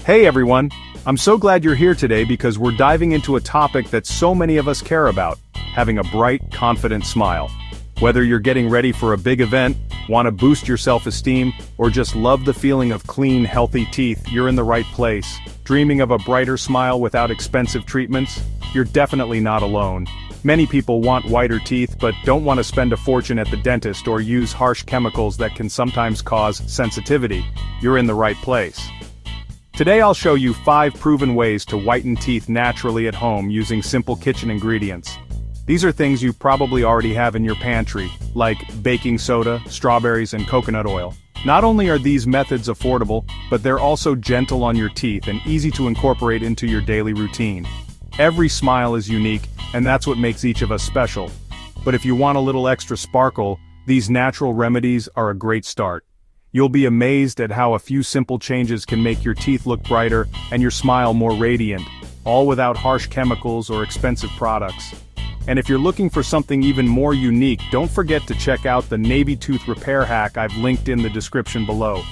Hey everyone! I'm so glad you're here today because we're diving into a topic that so many of us care about, having a bright, confident smile. Whether you're getting ready for a big event, want to boost your self-esteem, or just love the feeling of clean, healthy teeth, you're in the right place. Dreaming of a brighter smile without expensive treatments? You're definitely not alone. Many people want whiter teeth but don't want to spend a fortune at the dentist or use harsh chemicals that can sometimes cause sensitivity. You're in the right place. Today I'll show you 5 proven ways to whiten teeth naturally at home using simple kitchen ingredients. These are things you probably already have in your pantry, like baking soda, strawberries, and coconut oil. Not only are these methods affordable, but they're also gentle on your teeth and easy to incorporate into your daily routine. Every smile is unique, and that's what makes each of us special. But if you want a little extra sparkle, these natural remedies are a great start. You'll be amazed at how a few simple changes can make your teeth look brighter and your smile more radiant, all without harsh chemicals or expensive products. And if you're looking for something even more unique, don't forget to check out the Navy Tooth Repair Hack I've linked in the description below.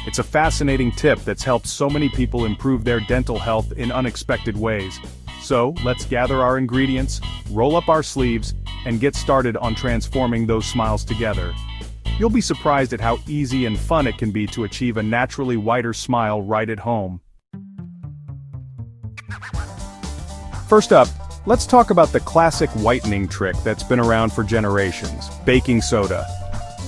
It's a fascinating tip that's helped so many people improve their dental health in unexpected ways. So, let's gather our ingredients, roll up our sleeves, and get started on transforming those smiles together. You'll be surprised at how easy and fun it can be to achieve a naturally whiter smile right at home. First up, let's talk about the classic whitening trick that's been around for generations: baking soda.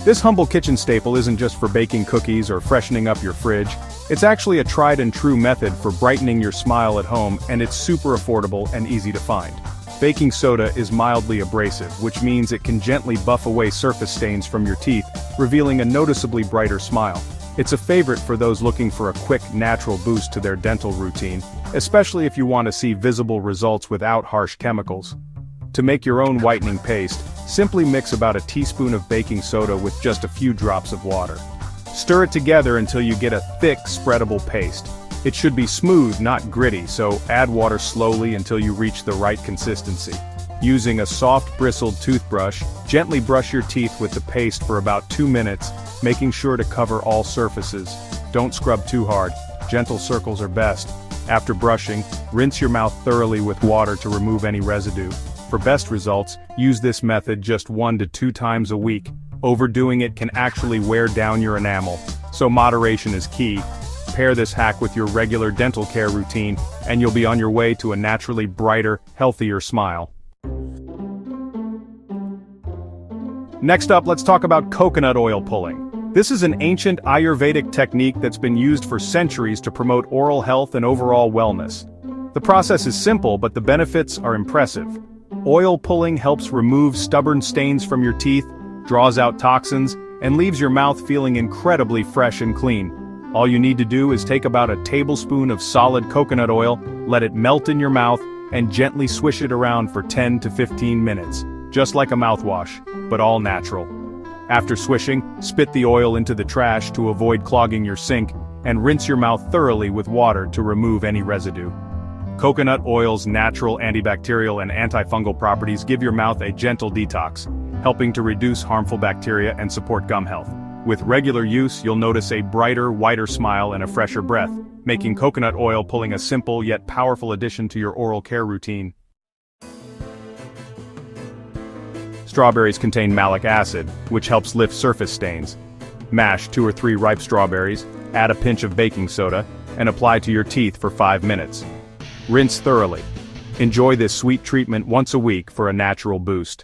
This humble kitchen staple isn't just for baking cookies or freshening up your fridge. It's actually a tried and true method for brightening your smile at home, and it's super affordable and easy to find. Baking soda is mildly abrasive, which means it can gently buff away surface stains from your teeth, revealing a noticeably brighter smile. It's a favorite for those looking for a quick, natural boost to their dental routine, especially if you want to see visible results without harsh chemicals. To make your own whitening paste, simply mix about a teaspoon of baking soda with just a few drops of water. Stir it together until you get a thick, spreadable paste. It should be smooth, not gritty, so add water slowly until you reach the right consistency. Using a soft, bristled toothbrush, gently brush your teeth with the paste for about 2 minutes, making sure to cover all surfaces. Don't scrub too hard. Gentle circles are best. After brushing, rinse your mouth thoroughly with water to remove any residue. For best results, use this method just 1 to 2 times a week. Overdoing it can actually wear down your enamel, so moderation is key. Pair this hack with your regular dental care routine, and you'll be on your way to a naturally brighter, healthier smile. Next up, let's talk about coconut oil pulling. This is an ancient Ayurvedic technique that's been used for centuries to promote oral health and overall wellness. The process is simple, but the benefits are impressive. Oil pulling helps remove stubborn stains from your teeth, draws out toxins, and leaves your mouth feeling incredibly fresh and clean. All you need to do is take about a tablespoon of solid coconut oil, let it melt in your mouth, and gently swish it around for 10 to 15 minutes. Just like a mouthwash, but all natural. After swishing, spit the oil into the trash to avoid clogging your sink, and rinse your mouth thoroughly with water to remove any residue. Coconut oil's natural antibacterial and antifungal properties give your mouth a gentle detox, helping to reduce harmful bacteria and support gum health. With regular use, you'll notice a brighter, whiter smile and a fresher breath, making coconut oil pulling a simple yet powerful addition to your oral care routine. Strawberries contain malic acid, which helps lift surface stains. Mash 2 or 3 ripe strawberries, add a pinch of baking soda, and apply to your teeth for 5 minutes. Rinse thoroughly. Enjoy this sweet treatment once a week for a natural boost.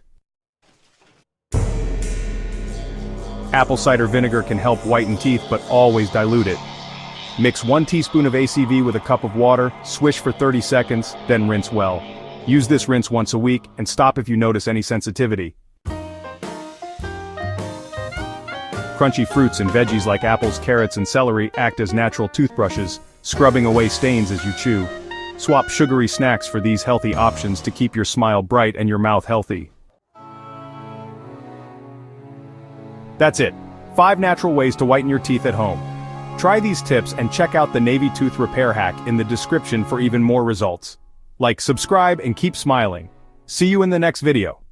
Apple cider vinegar can help whiten teeth, but always dilute it. Mix 1 teaspoon of ACV with a cup of water, swish for 30 seconds, then rinse well. Use this rinse once a week, and stop if you notice any sensitivity. Crunchy fruits and veggies like apples, carrots, and celery act as natural toothbrushes, scrubbing away stains as you chew. Swap sugary snacks for these healthy options to keep your smile bright and your mouth healthy. That's it. 5 natural ways to whiten your teeth at home. Try these tips and check out the Navy Tooth Repair Hack in the description for even more results. Like, subscribe, and keep smiling. See you in the next video.